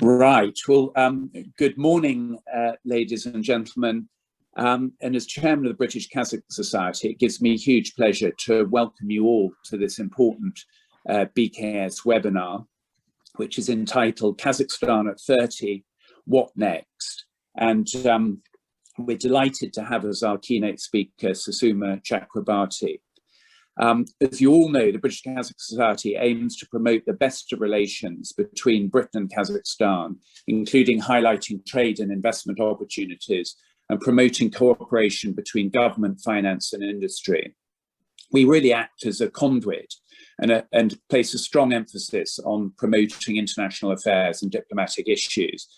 Right. Well, good morning, ladies and gentlemen. And as chairman of the British-Kazakh Society, it gives me huge pleasure to welcome you all to this important BKS webinar, which is entitled Kazakhstan at 30, What Next? And we're delighted to have as our keynote speaker, Sir Suma Chakrabarti. As you all know, the British-Kazakh Society aims to promote the best of relations between Britain and Kazakhstan, including highlighting trade and investment opportunities and promoting cooperation between government, finance and industry. We really act as a conduit and place a strong emphasis on promoting international affairs and diplomatic issues.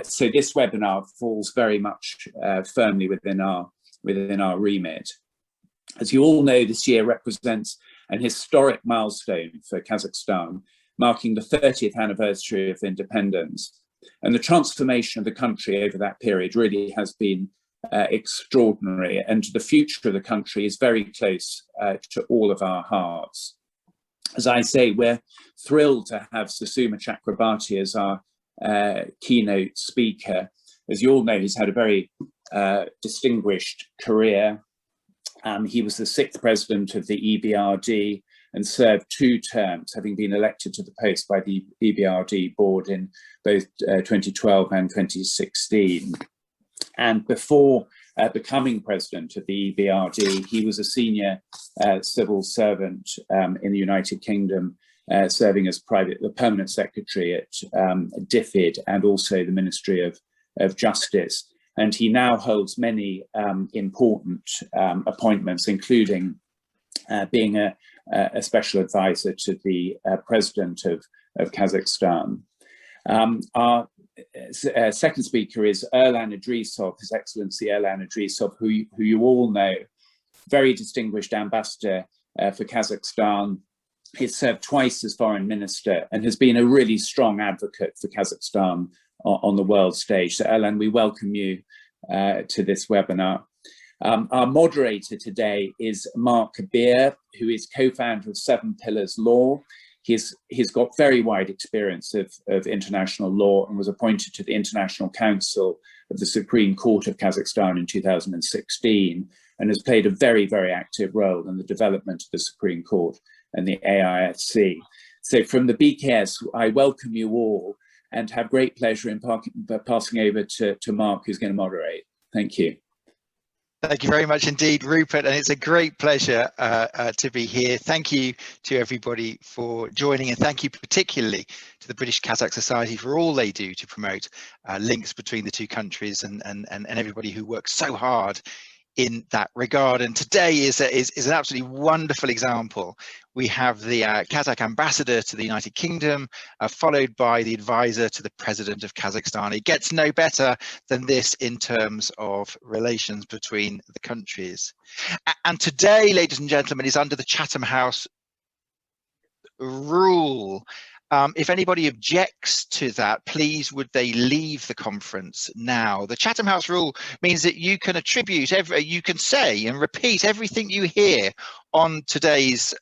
So this webinar falls very much firmly within our remit. As you all know, this year represents an historic milestone for Kazakhstan, marking the 30th anniversary of independence. And the transformation of the country over that period really has been extraordinary, and the future of the country is very close to all of our hearts. As I say, we're thrilled to have Sir Suma Chakrabarti as our keynote speaker. As you all know, he's had a very distinguished career. He was the 6th president of the EBRD and served 2 terms, having been elected to the post by the EBRD board in both 2012 and 2016. And before becoming president of the EBRD, he was a senior civil servant in the United Kingdom, serving as the permanent secretary at DFID and also the Ministry of Justice. And he now holds many important appointments, including being a special advisor to the president of Kazakhstan. Our second speaker is Erlang Idrissov, His Excellency Erlang Idrissov, who you all know, very distinguished ambassador for Kazakhstan. He's served twice as foreign minister and has been a really strong advocate for Kazakhstan on the world stage. So Erlan, we welcome you to this webinar. Our moderator today is Mark Beare, who is co-founder of 7 Pillars Law. He's got very wide experience of international law and was appointed to the International Council of the Supreme Court of Kazakhstan in 2016 and has played a very, very active role in the development of the Supreme Court and the AIFC. So from the BKS, I welcome you all and have great pleasure in passing over to Mark, who's going to moderate. Thank you. Thank you very much indeed, Rupert, and it's a great pleasure to be here. Thank you to everybody for joining, and thank you particularly to the British-Kazakh Society for all they do to promote links between the 2 countries and everybody who works so hard in that regard. And today is an absolutely wonderful example. We have the Kazakh ambassador to the United Kingdom, followed by the advisor to the president of Kazakhstan. It gets no better than this in terms of relations between the countries. And today, ladies and gentlemen, is under the Chatham House rule. If anybody objects to that, please would they leave the conference now. The Chatham House rule means that you can attribute, you can say and repeat everything you hear on today's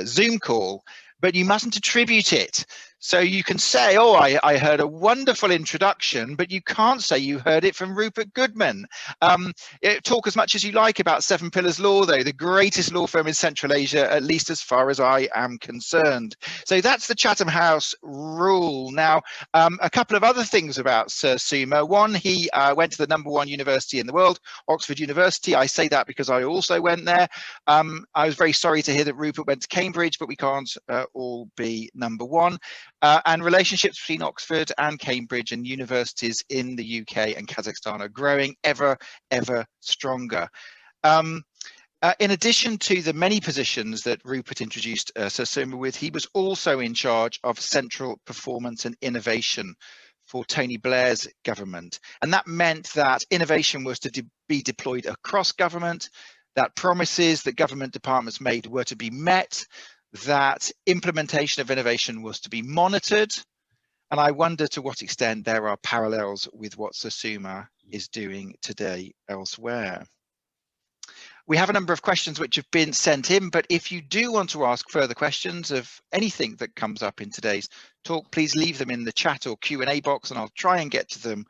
Zoom call, but you mustn't attribute it. So you can say, oh, I heard a wonderful introduction, but you can't say you heard it from Rupert Goodman. Talk as much as you like about 7 Pillars Law, though, the greatest law firm in Central Asia, at least as far as I am concerned. So that's the Chatham House rule. Now, a couple of other things about Sir Suma. One, he went to the #1 university in the world, Oxford University. I say that because I also went there. I was very sorry to hear that Rupert went to Cambridge, but we can't all be #1. And relationships between Oxford and Cambridge and universities in the UK and Kazakhstan are growing ever stronger. In addition to the many positions that Rupert introduced Sir Suma with, he was also in charge of central performance and innovation for Tony Blair's government. And that meant that innovation was to be deployed across government, that promises that government departments made were to be met, that implementation of innovation was to be monitored, and I wonder to what extent there are parallels with what Sir Suma is doing today elsewhere. We have a number of questions which have been sent in, but if you do want to ask further questions of anything that comes up in today's talk, please leave them in the chat or Q&A box, and I'll try and get to them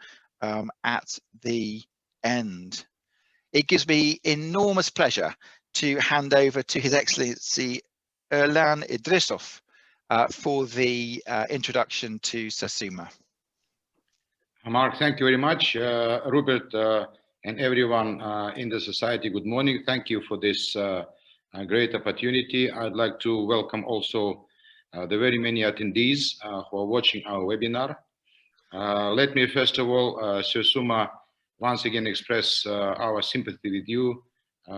at the end. It gives me enormous pleasure to hand over to His Excellency Erlang Idrissov for the introduction to Sir Suma. Mark, thank you very much. Rupert and everyone in the society, good morning. Thank you for this great opportunity. I'd like to welcome also the very many attendees who are watching our webinar. Let me first of all, Sir Suma, once again express our sympathy with you.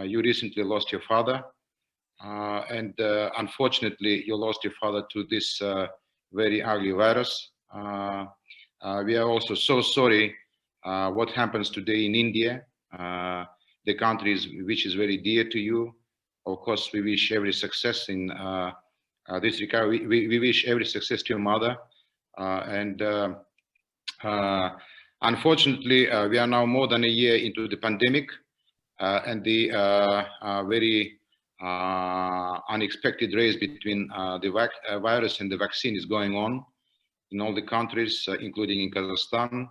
You recently lost your father, and unfortunately you lost your father to this very ugly virus. We are also so sorry what happens today in India, the country which is very dear to you. Of course, we wish every success in this recovery. We wish every success to your mother. Unfortunately, we are now more than a year into the pandemic, and the very unexpected race between the virus and the vaccine is going on in all the countries, including in Kazakhstan.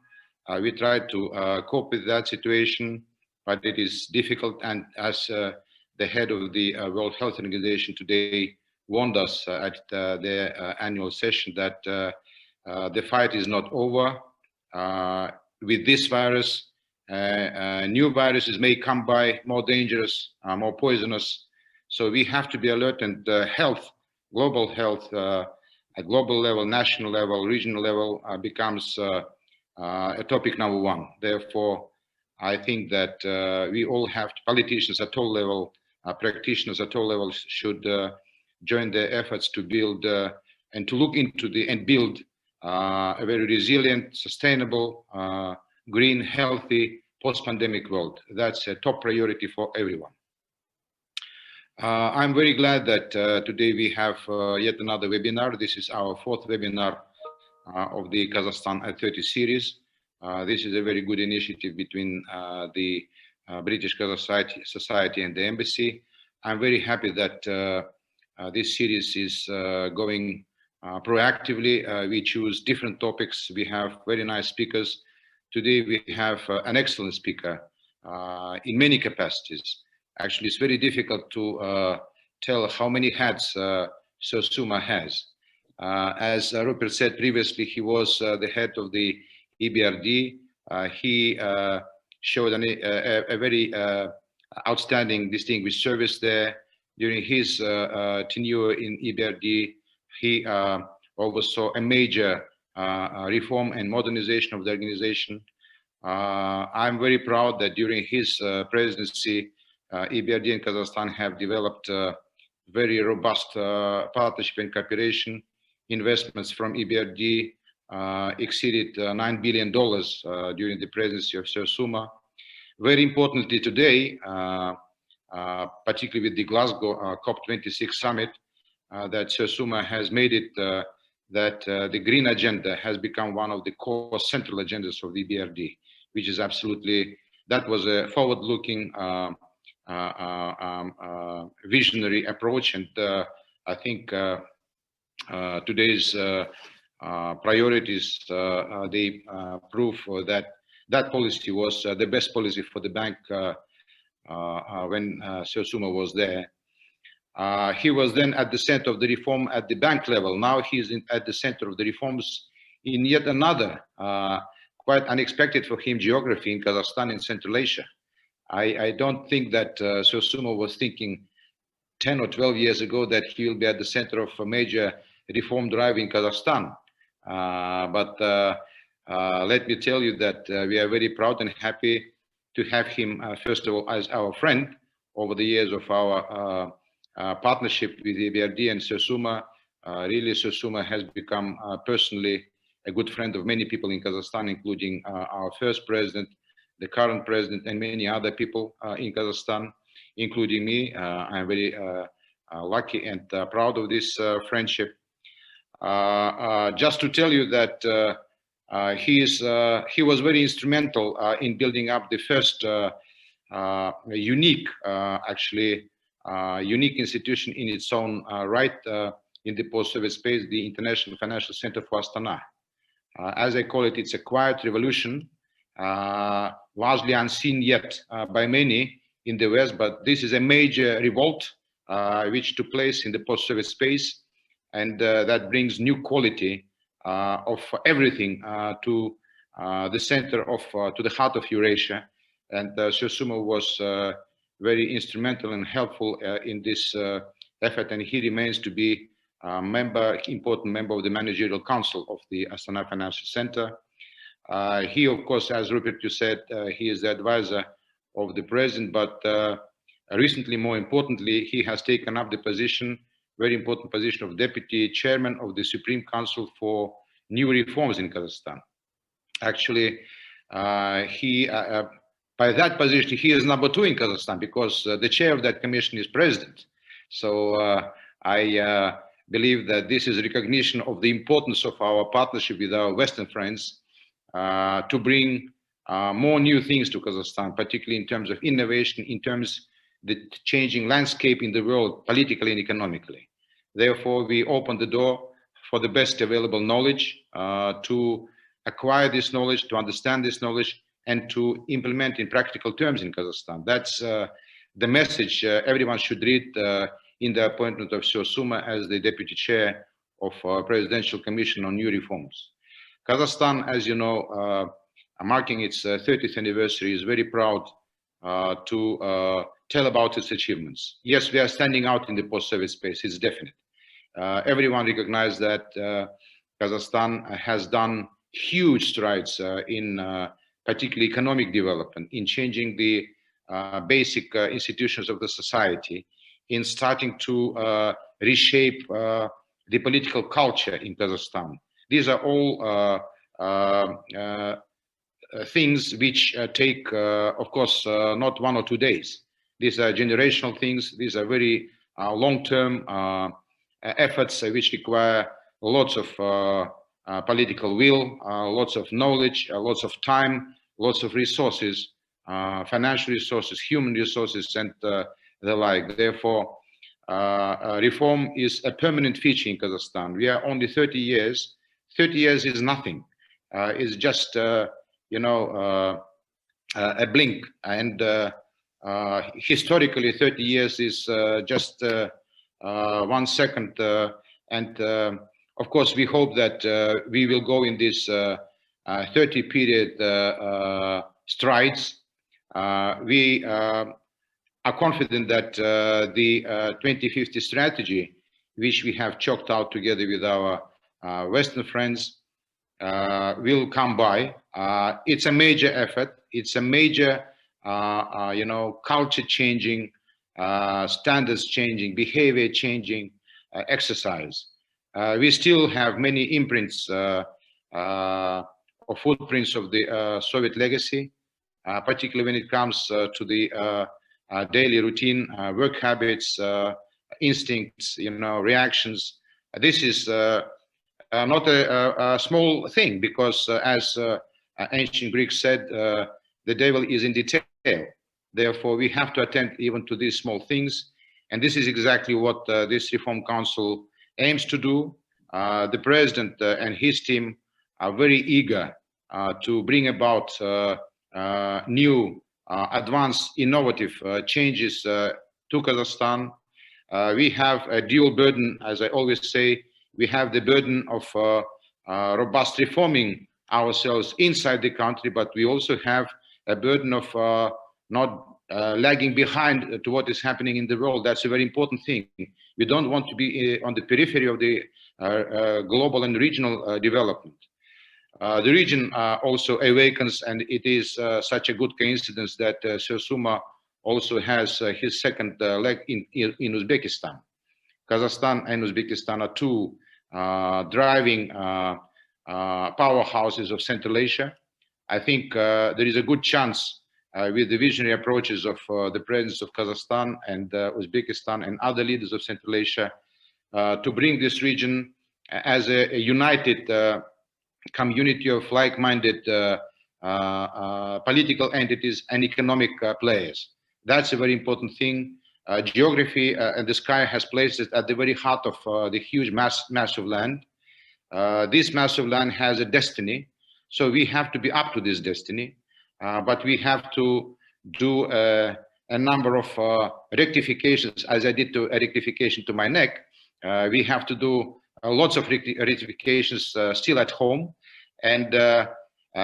We try to cope with that situation, but it is difficult. And as the head of the World Health Organization today warned us at their annual session that the fight is not over. With this virus, new viruses may come by, more dangerous, more poisonous. So we have to be alert, and health, global health, at global level, national level, regional level becomes a topic number one. Therefore, I think that we all have to, politicians at all level, practitioners at all levels should join their efforts to build and to look into and build a very resilient, sustainable, green, healthy, post-pandemic world. That's a top priority for everyone. I'm very glad that today we have yet another webinar. This is our fourth webinar of the Kazakhstan at 30 series. This is a very good initiative between the British-Kazakh Society and the embassy. I'm very happy that this series is going proactively. We choose different topics. We have very nice speakers. Today we have an excellent speaker in many capacities. Actually, it's very difficult to tell how many hats Sir Suma has. As Rupert said previously, he was the head of the EBRD. He showed a very outstanding, distinguished service there. During his tenure in EBRD, he oversaw a major reform and modernization of the organization. I'm very proud that during his presidency, EBRD and Kazakhstan have developed very robust partnership and cooperation. Investments from EBRD exceeded $9 billion during the presidency of Sir Suma. Very importantly today, particularly with the Glasgow COP26 summit, that Sir Suma has made it that the green agenda has become one of the core central agendas of the EBRD, which is absolutely, that was a forward-looking visionary approach, and I think today's priorities they prove that that policy was the best policy for the bank when Sir Suma was there. He was then at the center of the reform at the bank level. Now he's at the center of the reforms in yet another quite unexpected for him geography in Kazakhstan and Central Asia. I don't think that Sir Suma was thinking 10 or 12 years ago that he will be at the center of a major reform drive in Kazakhstan. But let me tell you that we are very proud and happy to have him, first of all, as our friend over the years of our partnership with the EBRD and Sir Suma. Really, Sir Suma has become personally a good friend of many people in Kazakhstan, including our first president, the current president, and many other people in Kazakhstan, including me. I'm very lucky and proud of this friendship. Just to tell you that he was very instrumental in building up the first unique, unique institution in its own right in the post-Soviet space, the International Financial Center for Astana. As I call it, it's a quiet revolution, largely unseen yet by many in the West, but this is a major revolt which took place in the post-Soviet space, and that brings new quality of everything to the center of, to the heart of Eurasia. And Sir Suma was very instrumental and helpful in this effort, and he remains to be important member of the managerial council of the Astana Financial Center. He, of course, as Rupert, you said, he is the advisor of the president, but recently, more importantly, he has taken up the position, very important position of deputy chairman of the Supreme Council for New Reforms in Kazakhstan. Actually, by that position, he is number 2 in Kazakhstan, because the chair of that commission is president. So I believe that this is a recognition of the importance of our partnership with our Western friends to bring more new things to Kazakhstan, particularly in terms of innovation, in terms of the changing landscape in the world, politically and economically. Therefore, we open the door for the best available knowledge, to acquire this knowledge, to understand this knowledge, and to implement in practical terms in Kazakhstan. That's the message everyone should read in the appointment of Sir Suma as the deputy chair of Presidential Commission on New Reforms. Kazakhstan, as you know, marking its 30th anniversary, is very proud to tell about its achievements. Yes, we are standing out in the post-Soviet space, it's definite. Everyone recognizes that Kazakhstan has done huge strides in particularly economic development, in changing the basic institutions of the society, in starting to reshape the political culture in Kazakhstan. These are all things which take, of course, not 1 or 2 days. These are generational things. These are very long-term efforts which require lots of political will, lots of knowledge, lots of time, lots of resources, financial resources, human resources, and the like. Therefore, reform is a permanent feature in Kazakhstan. We are only 30 years. 30 years is nothing. It's just, you know, a blink. And historically, 30 years is just 1 second. Of course, we hope that we will go in this 30 period strides. We are confident that the 2050 strategy, which we have chalked out together with our Western friends, will come by. It's a major effort. It's a major, you know, culture changing, standards changing, behavior changing exercise. We still have many imprints or footprints of the Soviet legacy, particularly when it comes to the daily routine, work habits, instincts, you know, reactions. This is not a small thing, because as ancient Greeks said, the devil is in detail. Therefore, we have to attend even to these small things. And this is exactly what this Reform Council aims to do. The president and his team are very eager to bring about new, advanced, innovative changes to Kazakhstan. We have a dual burden, as I always say. We have the burden of robust reforming ourselves inside the country, but we also have a burden of not lagging behind to what is happening in the world. That's a very important thing. We don't want to be on the periphery of the global and regional development. The region also awakens, and it is such a good coincidence that Sir Suma also has his second leg in Uzbekistan. Kazakhstan and Uzbekistan are two driving powerhouses of Central Asia. I think there is a good chance with the visionary approaches of the presidents of Kazakhstan and Uzbekistan and other leaders of Central Asia to bring this region as a united community of like-minded political entities and economic players. That's a very important thing. Geography and the sky has placed it at the very heart of the huge mass of land. This mass of land has a destiny, so we have to be up to this destiny, but we have to do a number of rectifications, as I did to a rectification to my neck. We have to do lots of rectifications still at home, and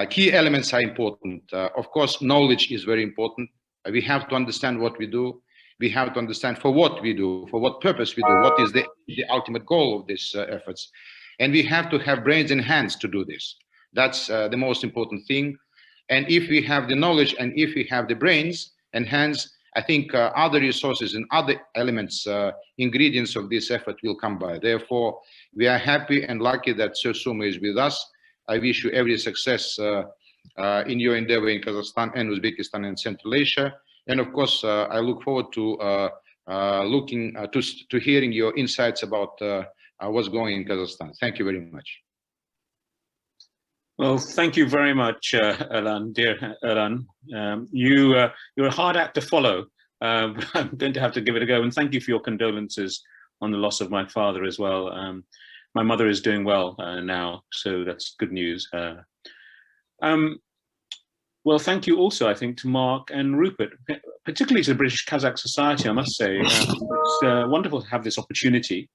key elements are important. Of course, knowledge is very important. We have to understand what we do. We have to understand for what we do, for what purpose we do, what is the ultimate goal of these efforts. And we have to have brains and hands to do this. That's the most important thing. And if we have the knowledge and if we have the brains and hands, I think other resources and other elements, ingredients of this effort will come by. Therefore, we are happy and lucky that Sir Suma is with us. I wish you every success in your endeavor in Kazakhstan and Uzbekistan and Central Asia. And of course, I look forward to to hearing your insights about what's going in Kazakhstan. Thank you very much. Well, thank you very much, Erlan, dear Erlan. You're a hard act to follow. I'm going to have to give it a go. And thank you for your condolences on the loss of my father as well. My mother is doing well now, so that's good news. Well, thank you also, I think, to Mark and Rupert, particularly to the British-Kazakh Society, I must say. It's wonderful to have this opportunity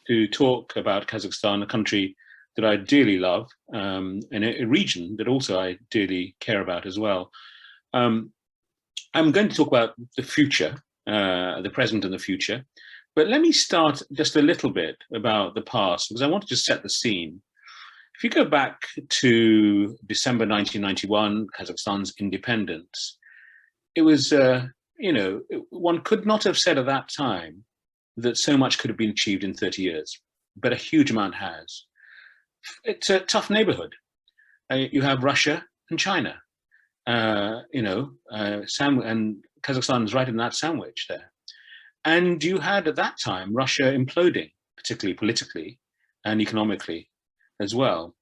to talk about Kazakhstan, a country that I dearly love, and a region that also I dearly care about as well. I'm going to talk about the future, the present and the future, but let me start just a little bit about the past, because I want to just set the scene. If you go back to December 1991, Kazakhstan's independence, it was, you know, one could not have said at that time that so much could have been achieved in 30 years, but a huge amount has. It's a tough neighborhood. You have Russia and China, you know, and Kazakhstan is right in that sandwich there. And you had at that time Russia imploding, particularly politically and economically as well.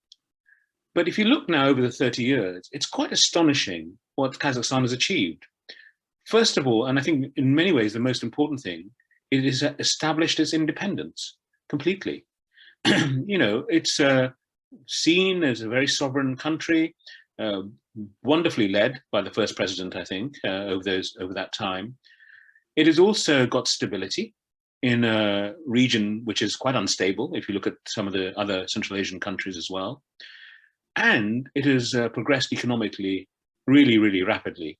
But if you look now over the 30 years, it's quite astonishing what Kazakhstan has achieved. First of all, and I think in many ways the most important thing, it has established its independence completely. You know, it's seen as a very sovereign country, wonderfully led by the first president, I think, over that time. It has also got stability in a region which is quite unstable, if you look at some of the other Central Asian countries as well. And it has progressed economically really, really rapidly,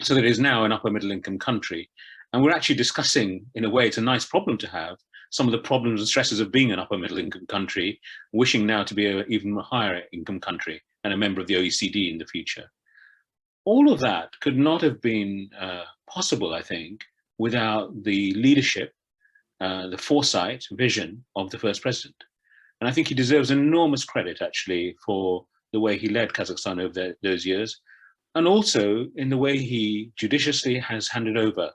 so that it is now an upper middle income country. And we're actually discussing, in a way, it's a nice problem to have, some of the problems and stresses of being an upper middle income country, wishing now to be an even higher income country and a member of the OECD in the future. All of that could not have been possible, I think, without the leadership, the foresight, vision of the first president. And I think he deserves enormous credit, actually, for the way he led Kazakhstan over those years, and also in the way he judiciously has handed over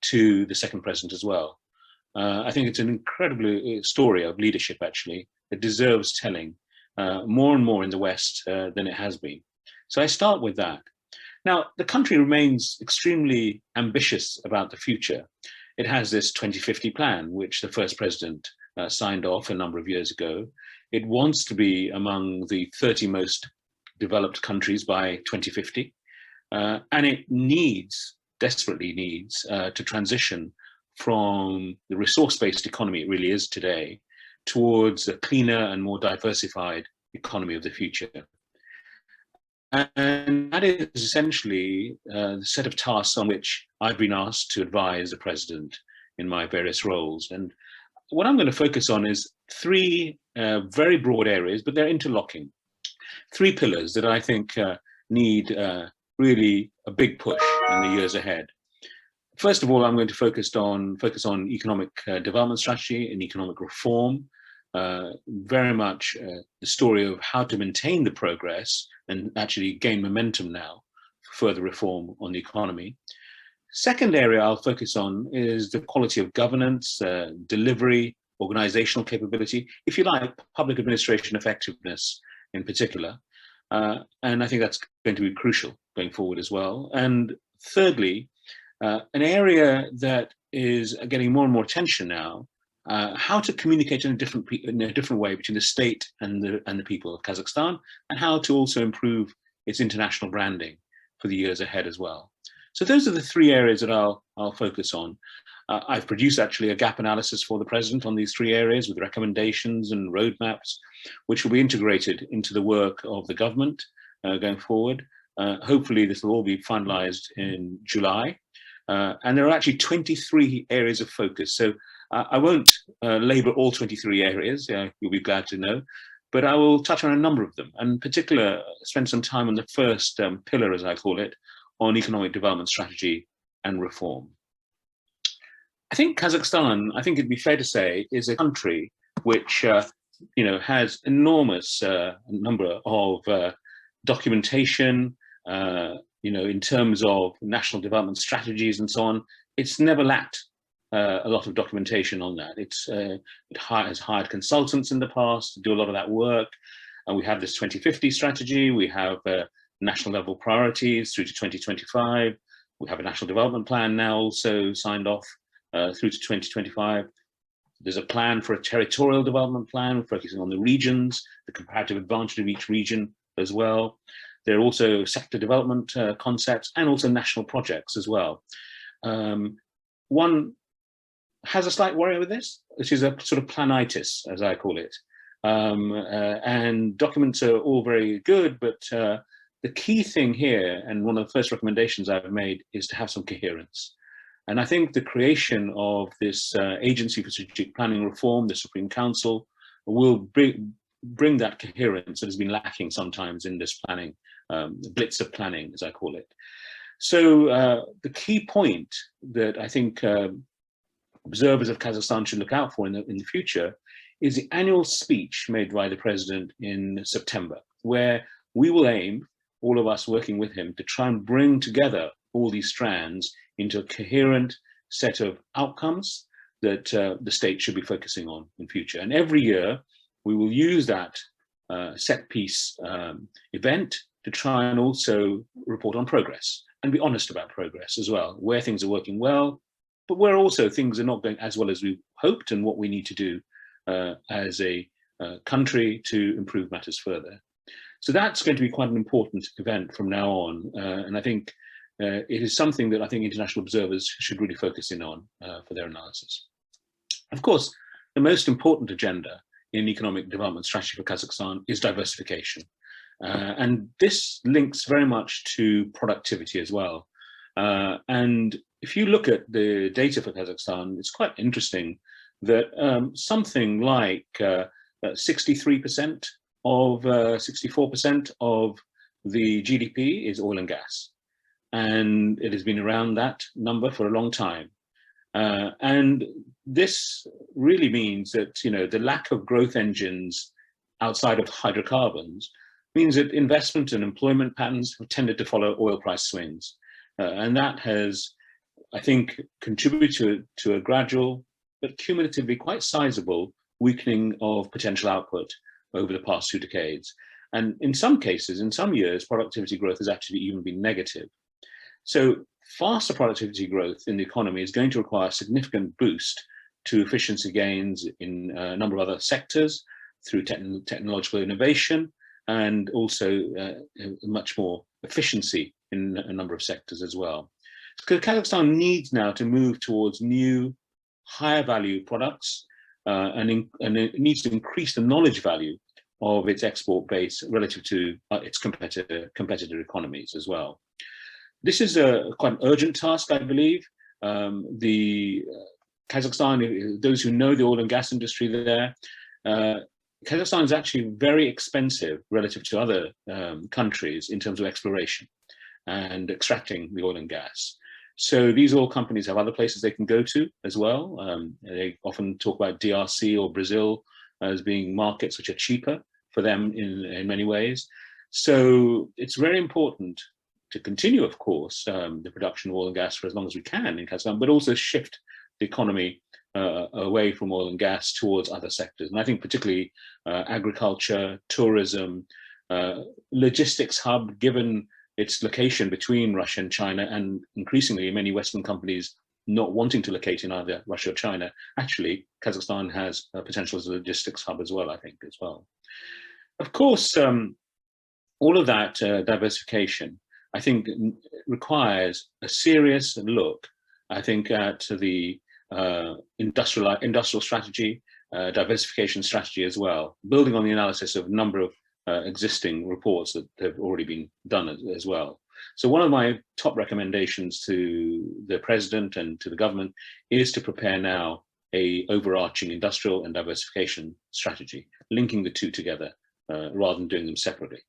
to the second president as well. I think it's an incredible story of leadership, actually, that deserves telling more and more in the West than it has been. So I start with that. Now, the country remains extremely ambitious about the future. It has this 2050 plan, which the first president signed off a number of years ago. It wants to be among the 30 most developed countries by 2050. And it needs, desperately needs, to transition from the resource-based economy it really is today towards a cleaner and more diversified economy of the future. And that is essentially the set of tasks on which I've been asked to advise the president in my various roles. And what I'm going to focus on is three very broad areas, but they're interlocking. Three pillars that I think need really a big push in the years ahead. First of all, I'm going to focus on economic development strategy and economic reform, very much the story of how to maintain the progress and actually gain momentum now for further reform on the economy. Second area I'll focus on is the quality of governance, delivery, organizational capability, if you like, public administration effectiveness in particular. And I think that's going to be crucial going forward as well. And thirdly, an area that is getting more and more attention now, how to communicate in a different way between the state and the people of Kazakhstan, and how to also improve its international branding for the years ahead as well. So those are the three areas that I'll focus on. I've produced actually a gap analysis for the President on these three areas with recommendations and roadmaps, which will be integrated into the work of the government going forward. Hopefully this will all be finalized in July. And there are actually 23 areas of focus. So I won't labor all 23 areas, you'll be glad to know, but I will touch on a number of them, and in particular spend some time on the first pillar, as I call it, on economic development strategy and reform. I think Kazakhstan, I think it'd be fair to say, is a country which has enormous number of documentation, in terms of national development strategies and so on. It's never lacked a lot of documentation on that. It has hired consultants in the past to do a lot of that work. And we have this 2050 strategy. We have national level priorities through to 2025. We have a national development plan now also signed off through to 2025. There's a plan for a territorial development plan focusing on the regions, the comparative advantage of each region as well. There are also sector development concepts and also national projects as well. One has a slight worry with this, which is a sort of planitis, as I call it. And documents are all very good, but the key thing here, and one of the first recommendations I've made, is to have some coherence. And I think the creation of this Agency for Strategic Planning Reform, the Supreme Council, will bring that coherence that has been lacking sometimes in this planning, blitz of planning, as I call it. So the key point that I think observers of Kazakhstan should look out for in the future is the annual speech made by the President in September, where we will aim, all of us working with him, to try and bring together all these strands into a coherent set of outcomes that the state should be focusing on in future. And every year, we will use that set piece event to try and also report on progress and be honest about progress as well, where things are working well, but where also things are not going as well as we hoped, and what we need to do as a country to improve matters further. So that's going to be quite an important event from now on. And I think it is something that I think international observers should really focus in on for their analysis. Of course, the most important agenda in economic development strategy for Kazakhstan is diversification. And this links very much to productivity as well. And if you look at the data for Kazakhstan, it's quite interesting that something like 63% of 64% of the GDP is oil and gas. And it has been around that number for a long time. And this really means that, the lack of growth engines outside of hydrocarbons means that investment and employment patterns have tended to follow oil price swings. And that has, I think, contributed to a gradual, but cumulatively quite sizable weakening of potential output over the past 2 decades. And in some cases, in some years, productivity growth has actually even been negative. So faster productivity growth in the economy is going to require a significant boost to efficiency gains in a number of other sectors through technological innovation, and also much more efficiency in a number of sectors as well. Because Kazakhstan needs now to move towards new, higher value products, and it needs to increase the knowledge value of its export base relative to its competitor economies as well. This is quite an urgent task, I believe. Kazakhstan, those who know the oil and gas industry there, Kazakhstan is actually very expensive relative to other countries in terms of exploration and extracting the oil and gas. So these oil companies have other places they can go to as well. They often talk about DRC or Brazil as being markets which are cheaper for them in many ways. So it's very important to continue, of course, the production of oil and gas for as long as we can in Kazakhstan, but also shift the economy away from oil and gas towards other sectors. And I think particularly agriculture, tourism, logistics hub, given its location between Russia and China, and increasingly many Western companies not wanting to locate in either Russia or China. Actually, Kazakhstan has potential as a logistics hub as well, I think, as well. Of course, all of that diversification, I think, requires a serious look, I think, at the industrial strategy, diversification strategy as well, building on the analysis of a number of existing reports that have already been done as well. So one of my top recommendations to the president and to the government is to prepare now a overarching industrial and diversification strategy, linking the two together rather than doing them separately.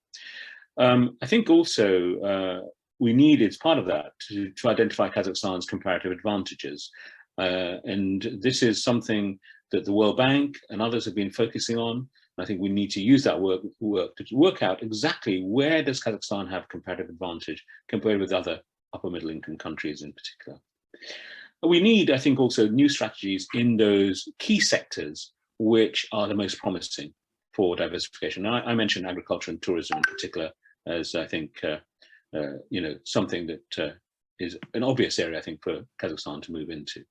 I think also we need, as part of that, to identify Kazakhstan's comparative advantages. And this is something that the World Bank and others have been focusing on. I think we need to use that work to work out exactly where does Kazakhstan have comparative advantage compared with other upper middle income countries in particular. We need, I think, also new strategies in those key sectors which are the most promising for diversification. Now, I mentioned agriculture and tourism in particular as, I think, you know, something that is an obvious area, I think, for Kazakhstan to move into.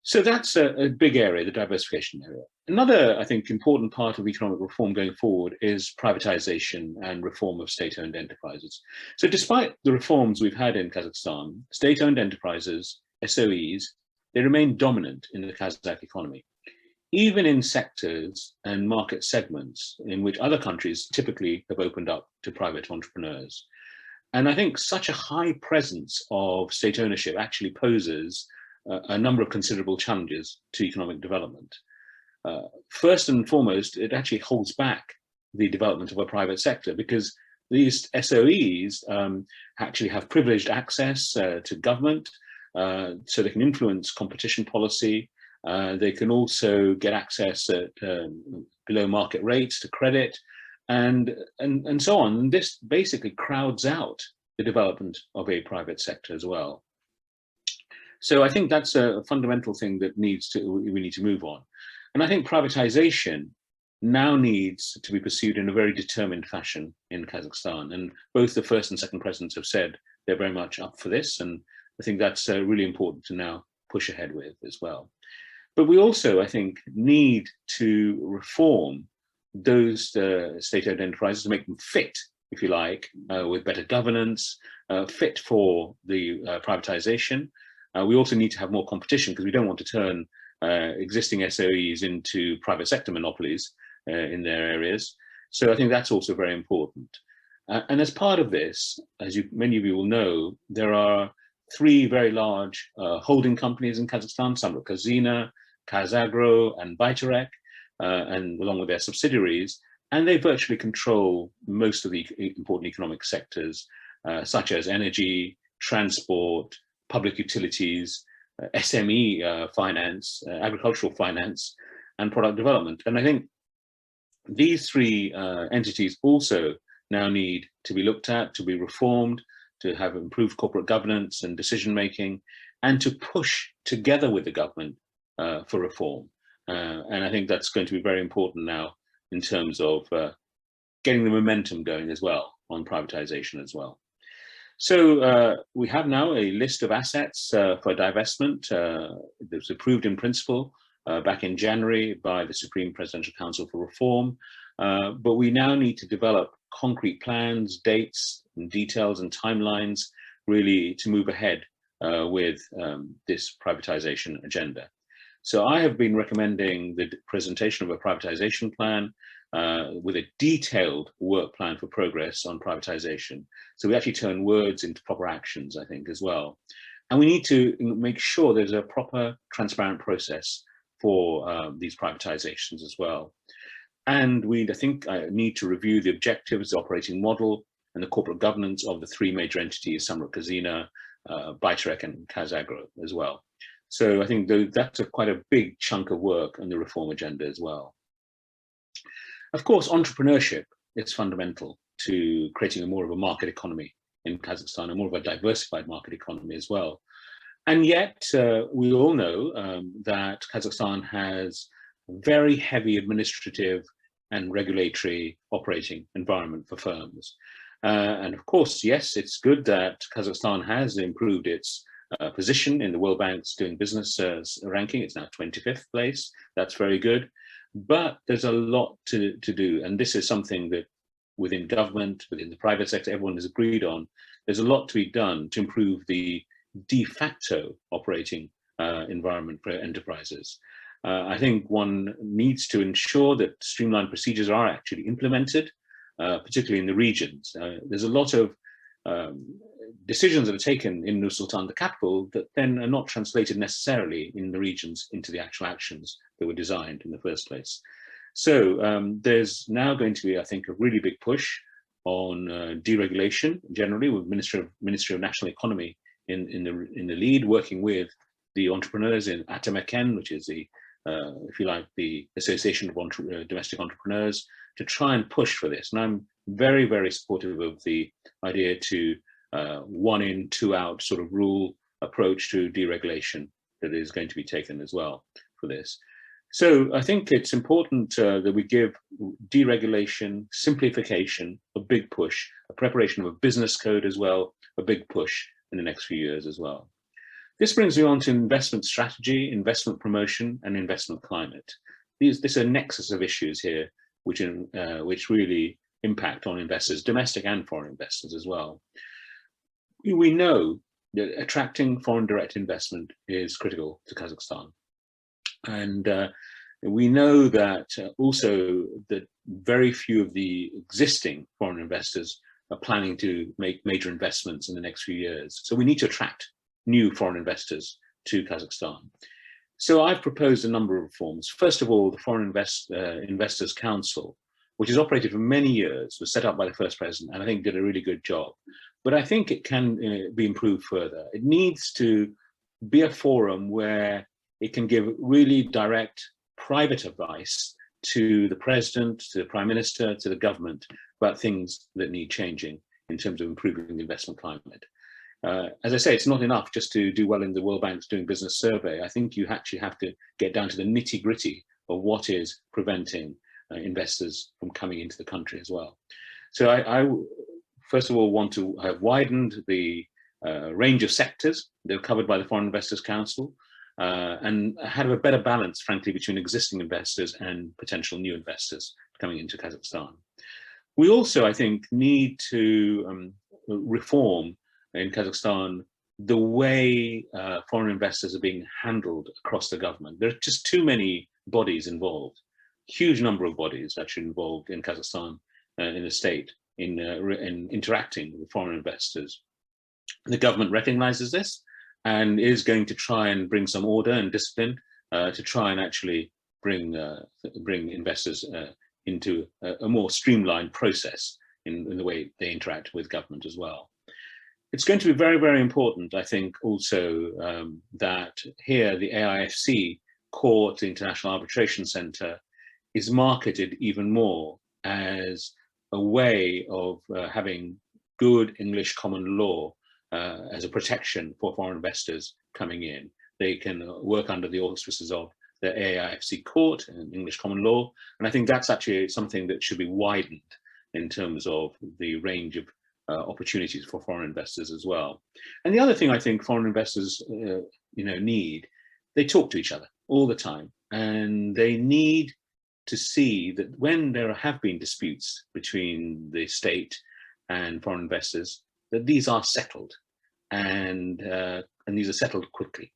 So that's a big area, the diversification area. Another, I think, important part of economic reform going forward is privatization and reform of state-owned enterprises. So despite the reforms we've had in Kazakhstan, state-owned enterprises, SOEs, they remain dominant in the Kazakh economy, even in sectors and market segments in which other countries typically have opened up to private entrepreneurs. And I think such a high presence of state ownership actually poses a number of considerable challenges to economic development. First and foremost, it actually holds back the development of a private sector because these SOEs actually have privileged access to government, so they can influence competition policy. They can also get access at below market rates to credit, and so on. And this basically crowds out the development of a private sector as well. So I think that's a fundamental thing that we need to move on. And I think privatization now needs to be pursued in a very determined fashion in Kazakhstan. And both the first and second presidents have said they're very much up for this. And I think that's really important to now push ahead with as well. But we also, I think, need to reform those state-owned enterprises to make them fit, if you like, with better governance, fit for the privatization. We also need to have more competition because we don't want to turn existing SOEs into private sector monopolies in their areas. So I think that's also very important. And as part of this, as many of you will know, there are three very large holding companies in Kazakhstan, Samruk-Kazyna, Kazagro, and Beare, and along with their subsidiaries, and they virtually control most of the important economic sectors, such as energy, transport, public utilities, SME finance, agricultural finance, and product development. And I think these three entities also now need to be looked at, to be reformed, to have improved corporate governance and decision-making, and to push together with the government for reform. And I think that's going to be very important now in terms of getting the momentum going as well on privatization as well. So we have now a list of assets for divestment that was approved in principle back in January by the Supreme Presidential Council for Reform. But we now need to develop concrete plans, dates, and details and timelines really to move ahead with this privatization agenda. So I have been recommending the presentation of a privatization plan with a detailed work plan for progress on privatization. So we actually turn words into proper actions, I think, as well. And we need to make sure there's a proper, transparent process for these privatizations as well. And we, I think, need to review the objectives, the operating model, and the corporate governance of the three major entities, Samruk-Kazyna, Beare, and Kazagro as well. So I think that's quite a big chunk of work on the reform agenda as well. Of course, entrepreneurship is fundamental to creating more of a market economy in Kazakhstan, and more of a diversified market economy as well. And yet, we all know that Kazakhstan has very heavy administrative and regulatory operating environment for firms. And of course, yes, it's good that Kazakhstan has improved its position in the World Bank's Doing Business ranking. It's now 25th place. That's very good. But there's a lot to do. And this is something that within government, within the private sector, everyone has agreed on. There's a lot to be done to improve the de facto operating environment for enterprises. I think one needs to ensure that streamlined procedures are actually implemented, particularly in the regions. There's a lot of decisions that are taken in Nur-Sultan, the capital, that then are not translated necessarily in the regions into the actual actions that were designed in the first place. So there's now going to be, I think, a really big push on deregulation generally, with Ministry of National Economy in the lead, working with the entrepreneurs in Atameken, which is the, if you like, the Association of Domestic Entrepreneurs, to try and push for this. And I'm very, very supportive of the idea to one in, two out sort of rule approach to deregulation that is going to be taken as well for this. So I think it's important that we give deregulation, simplification, a big push, a preparation of a business code as well, a big push in the next few years as well. This brings me on to investment strategy, investment promotion, and investment climate. This is a nexus of issues here, which really impact on investors, domestic and foreign investors as well. We know that attracting foreign direct investment is critical to Kazakhstan. And we know that also that very few of the existing foreign investors are planning to make major investments in the next few years. So we need to attract new foreign investors to Kazakhstan. So I've proposed a number of reforms. First of all, the Foreign Investors Council, which has operated for many years, was set up by the first president, and I think did a really good job. But I think it can be improved further. It needs to be a forum where it can give really direct private advice to the president, to the prime minister, to the government about things that need changing in terms of improving the investment climate. As I say, it's not enough just to do well in the World Bank's Doing Business survey. I think you actually have to get down to the nitty-gritty of what is preventing investors from coming into the country as well. So I first of all want to have widened the range of sectors that are covered by the Foreign Investors Council, and have a better balance, frankly, between existing investors and potential new investors coming into Kazakhstan. We also, I think, need to reform in Kazakhstan the way foreign investors are being handled across the government. There are just too many bodies involved, huge number of bodies actually involved in Kazakhstan in the state in interacting with foreign investors. The government recognizes this and is going to try and bring some order and discipline to try and actually bring investors into a more streamlined process in the way they interact with government as well. It's going to be very, very important, I think, also that here the AIFC Court, the International Arbitration Center, is marketed even more as a way of having good English common law as a protection for foreign investors coming in. They can work under the auspices of the AIFC Court and English common law, and I think that's actually something that should be widened in terms of the range of opportunities for foreign investors as well. And the other thing I think foreign investors need, they talk to each other all the time, and they need to see that when there have been disputes between the state and foreign investors, that these are settled, and these are settled quickly.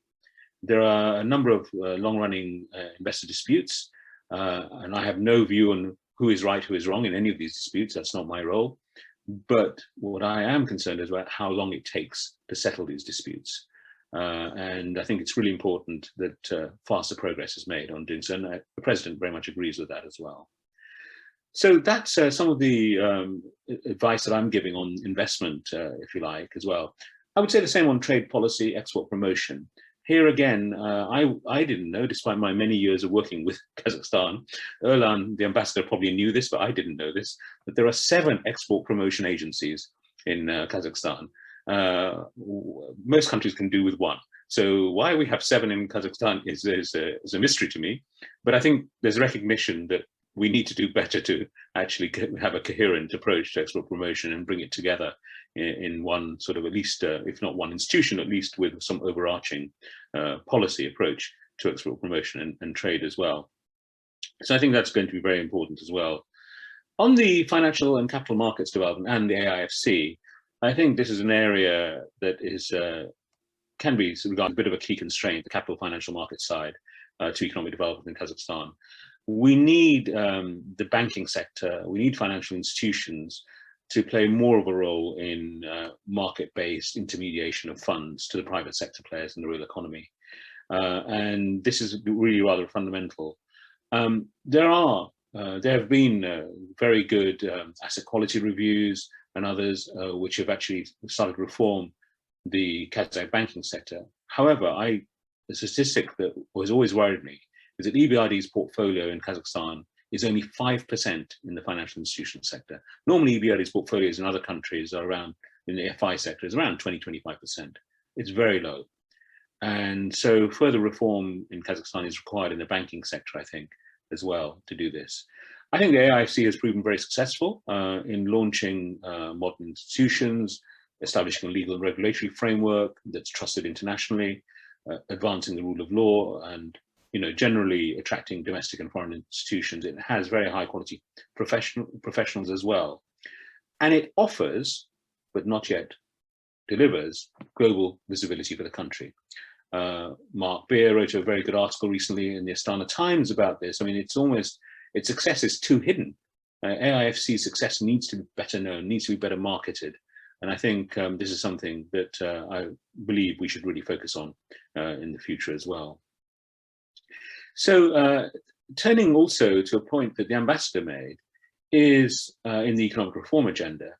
There are a number of long-running investor disputes, and I have no view on who is right, who is wrong in any of these disputes. That's not my role. But what I am concerned is about how long it takes to settle these disputes. And I think it's really important that faster progress is made on doing so. And the president very much agrees with that as well. So that's some of the advice that I'm giving on investment, if you like, as well. I would say the same on trade policy, export promotion. Here again, I didn't know, despite my many years of working with Kazakhstan, Erlan, the ambassador, probably knew this, but I didn't know this, that there are 7 export promotion agencies in Kazakhstan. Most countries can do with 1. So why we have 7 in Kazakhstan is a mystery to me. But I think there's recognition that we need to do better to actually have a coherent approach to export promotion and bring it together in one sort of, at least, if not one institution, at least with some overarching policy approach to export promotion and trade as well. So I think that's going to be very important as well. On the financial and capital markets development and the AIFC, I think this is an area that is can be regarded as a bit of a key constraint, the capital financial market side to economic development in Kazakhstan. We need the banking sector, we need financial institutions to play more of a role in market-based intermediation of funds to the private sector players in the real economy. And this is really rather fundamental. There have been very good asset quality reviews and others which have actually started to reform the Kazakh banking sector. However, the statistic that has always worried me is that EBRD's portfolio in Kazakhstan is only 5% in the financial institution sector. Normally, EBRD's portfolios in other countries are around, in the FI sector, is around 20–25%. It's very low. And so further reform in Kazakhstan is required in the banking sector, I think, as well, to do this. I think the AIFC has proven very successful in launching modern institutions, establishing a legal and regulatory framework that's trusted internationally, advancing the rule of law, and generally attracting domestic and foreign institutions. It has very high quality professionals as well. And it offers, but not yet delivers, global visibility for the country. Mark Beare wrote a very good article recently in the Astana Times about this. I mean, its success is too hidden. AIFC's success needs to be better known, needs to be better marketed. And I think this is something that I believe we should really focus on in the future as well. So turning also to a point that the ambassador made is in the economic reform agenda,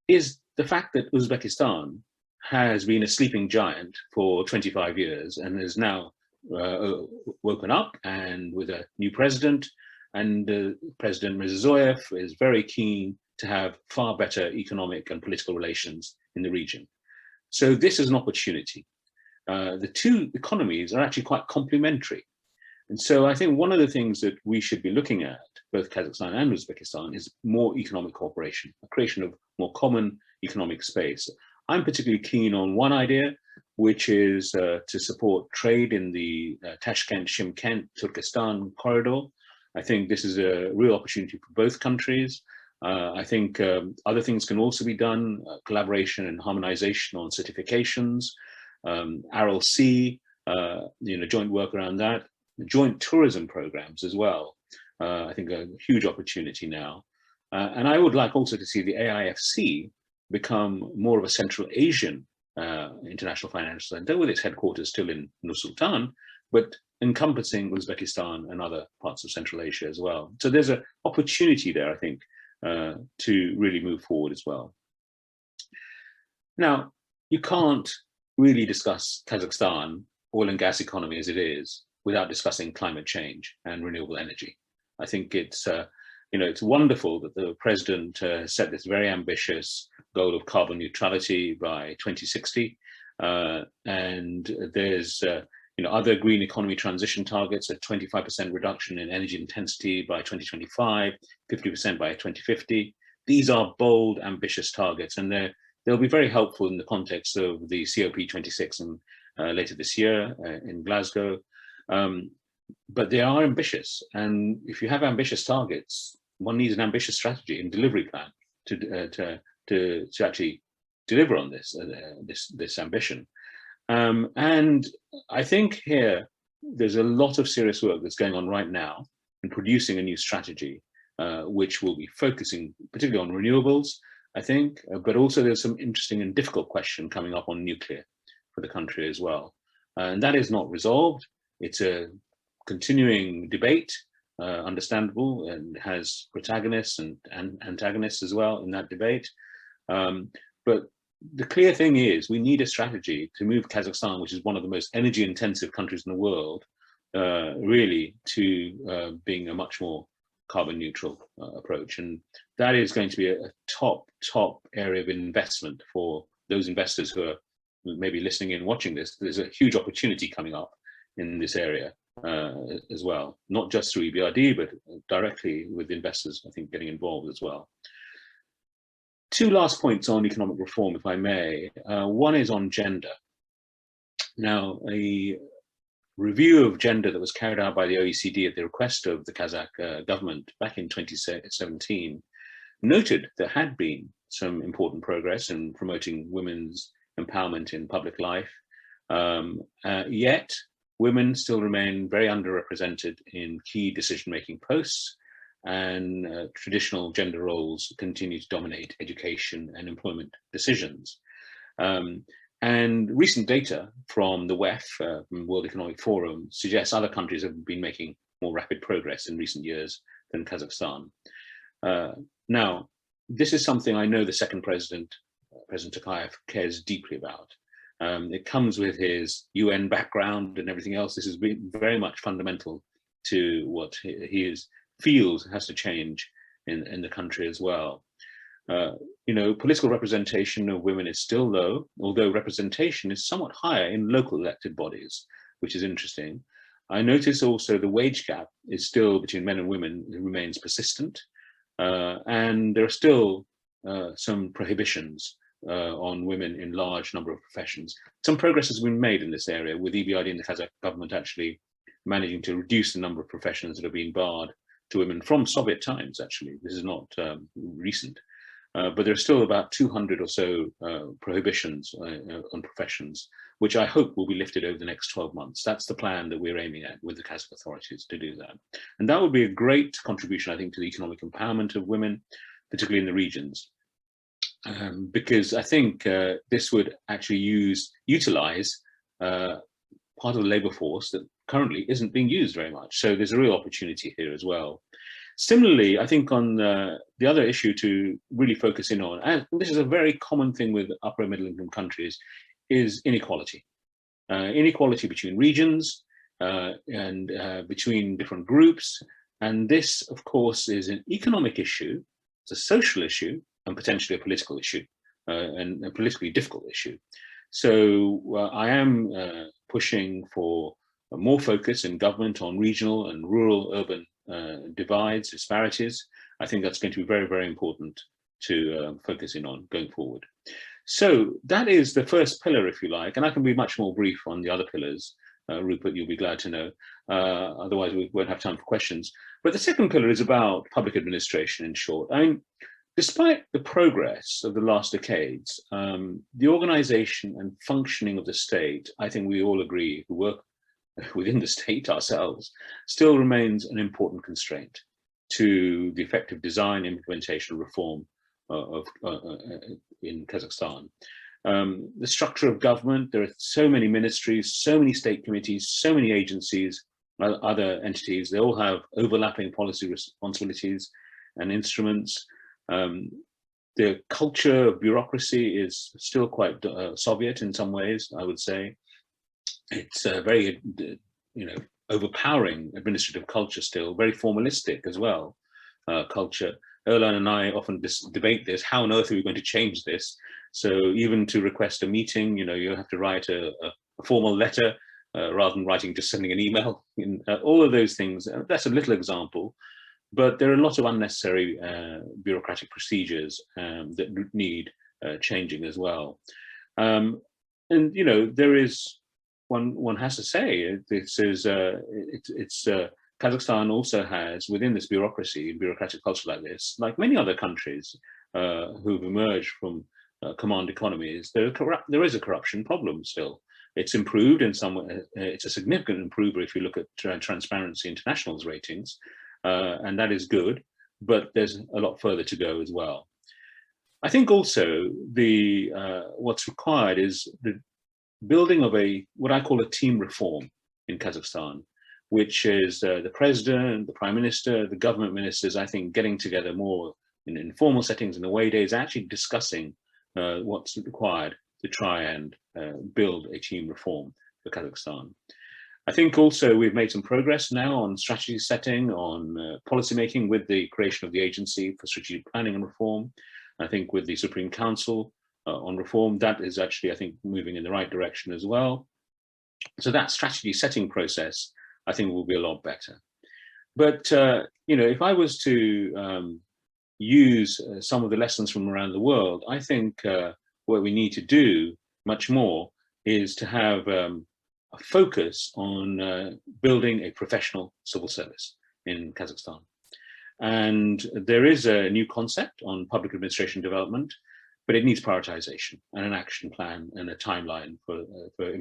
is the fact that Uzbekistan has been a sleeping giant for 25 years and has now woken up, and with a new president, and President Mirziyoyev is very keen to have far better economic and political relations in the region. So this is an opportunity. The two economies are actually quite complementary. And so I think one of the things that we should be looking at, both Kazakhstan and Uzbekistan, is more economic cooperation, a creation of more common economic space. I'm particularly keen on one idea, which is to support trade in the Tashkent-Shymkent-Turkestan corridor. I think this is a real opportunity for both countries. I think other things can also be done, collaboration and harmonization on certifications, Aral Sea, joint work around that, joint tourism programs as well. I think a huge opportunity now. And I would like also to see the AIFC become more of a Central Asian international financial center, with its headquarters still in Nur-Sultan, but encompassing Uzbekistan and other parts of Central Asia as well. So there's an opportunity there, I think, to really move forward as well. Now, you can't really discuss Kazakhstan oil and gas economy as it is without discussing climate change and renewable energy. I think it's it's wonderful that the president set this very ambitious goal of carbon neutrality by 2060, and there's other green economy transition targets, a 25% reduction in energy intensity by 2025, 50% by 2050. These are bold, ambitious targets, and they'll be very helpful in the context of the COP26 later this year in Glasgow. But they are ambitious, and if you have ambitious targets, one needs an ambitious strategy and delivery plan to actually deliver on this ambition. And I think here there's a lot of serious work that's going on right now in producing a new strategy, which will be focusing particularly on renewables, I think, but also there's some interesting and difficult question coming up on nuclear for the country as well. And that is not resolved. It's a continuing debate, understandable, and has protagonists and antagonists as well in that debate. But the clear thing is we need a strategy to move Kazakhstan, which is one of the most energy intensive countries in the world, really to being a much more carbon neutral approach. And that is going to be a top area of investment for those investors who are maybe listening in, watching this. There's a huge opportunity coming up in this area as well, not just through EBRD, but directly with investors, I think, getting involved as well. Two last points on economic reform, if I may. One is on gender. Now, a review of gender that was carried out by the OECD at the request of the Kazakh government back in 2017 noted there had been some important progress in promoting women's empowerment in public life, yet women still remain very underrepresented in key decision-making posts, and traditional gender roles continue to dominate education and employment decisions. And recent data from the WEF, from World Economic Forum, suggests other countries have been making more rapid progress in recent years than Kazakhstan. Now, this is something I know the second president, President Tokayev, cares deeply about. It comes with his UN background and everything else. This has been very much fundamental to what he feels has to change in the country as well. You know, political representation of women is still low, although representation is somewhat higher in local elected bodies, which is interesting. I notice also the wage gap is still between men and women, it remains persistent. And there are still some prohibitions on women in large number of professions. Some progress has been made in this area, with EBRD and the Kazakh government actually managing to reduce the number of professions that have been barred to women from Soviet times, actually. This is not recent. But there are still about 200 or so prohibitions on professions, which I hope will be lifted over the next 12 months. That's the plan that we're aiming at with the Kazakh authorities to do that. And that would be a great contribution, I think, to the economic empowerment of women, particularly in the regions. Because I think this would actually utilize part of the labor force that currently isn't being used very much. So there's a real opportunity here as well. Similarly, I think on the other issue to really focus in on, and this is a very common thing with upper and middle income countries, is inequality. Inequality between regions and between different groups. And this, of course, is an economic issue, it's a social issue, and potentially a political issue, and a politically difficult issue. So I am pushing for more focus in government on regional and rural urban divides, disparities. I think that's going to be very, very important to focus in on going forward. So that is the first pillar, if you like, and I can be much more brief on the other pillars. Rupert, you'll be glad to know. Otherwise, we won't have time for questions. But the second pillar is about public administration, in short. I mean, despite the progress of the last decades, the organization and functioning of the state, I think we all agree, who work within the state ourselves, still remains an important constraint to the effective design, implementation, reform in Kazakhstan. The structure of government, there are so many ministries, so many state committees, so many agencies, other entities, they all have overlapping policy responsibilities and instruments. The culture of bureaucracy is still quite Soviet in some ways, I would say. It's a very, overpowering administrative culture still, very formalistic as well, culture. Erlan and I often debate this, how on earth are we going to change this? So even to request a meeting, you have to write a formal letter rather than just sending an email. All of those things, that's a little example, but there are a lot of unnecessary bureaucratic procedures that need changing as well. And, there is, one has to say, this is Kazakhstan also has, within this bureaucratic culture like this, like many other countries who've emerged from command economies, there is a corruption problem still. It's improved in some way. It's a significant improver if you look at Transparency International's ratings, and that is good, but there's a lot further to go as well. I think also what's required is the building of what I call a team reform in Kazakhstan, which is the president, the prime minister, the government ministers, I think, getting together more in informal settings in away days, actually discussing what's required to try and build a team reform for Kazakhstan. I think also we've made some progress now on strategy setting, on policy making with the creation of the Agency for Strategic Planning and Reform. I think with the Supreme Council on reform, that is actually, I think, moving in the right direction as well. So that strategy setting process, I think will be a lot better. But, you know, if I was to use some of the lessons from around the world, I think what we need to do much more is to have a focus on building a professional civil service in Kazakhstan. And there is a new concept on public administration development, but it needs prioritization and an action plan and a timeline for